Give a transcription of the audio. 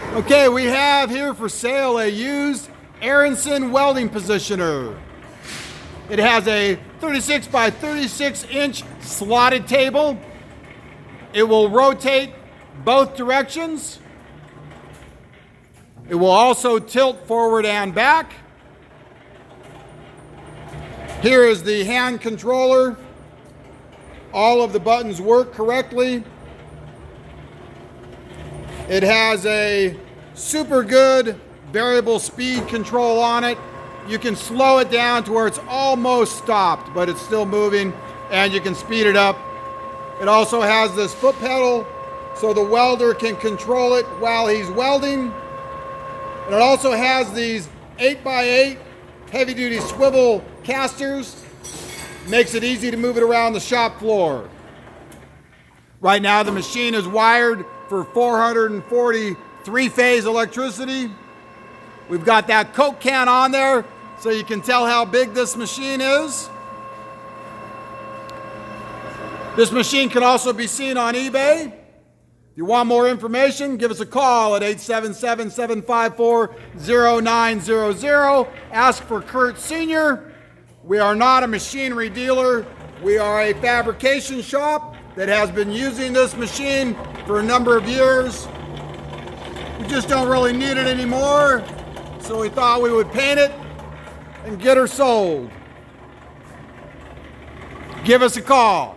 Okay, we have here for sale a used Aronson welding positioner. It has a 36 by 36 inch slotted table. It will rotate both directions. It will also tilt forward and back. Here is the hand controller. All of the buttons work correctly. It has a super good variable speed control on it. You can slow it down to where it's almost stopped, but it's still moving, and you can speed it up. It also has this foot pedal, so the welder can control it while he's welding. And it also has these 8x8 heavy-duty swivel casters. Makes it easy to move it around the shop floor. Right now the machine is wired for 440 three-phase electricity. We've got that Coke can on there so you can tell how big this machine is. This machine can also be seen on eBay. If you want more information, give us a call at 877-754-0900. Ask for Kurt Sr. We are not a machinery dealer. We are a fabrication shop that has been using this machine for a number of years. We just don't really need it anymore, so we thought we would paint it and get her sold. Give us a call.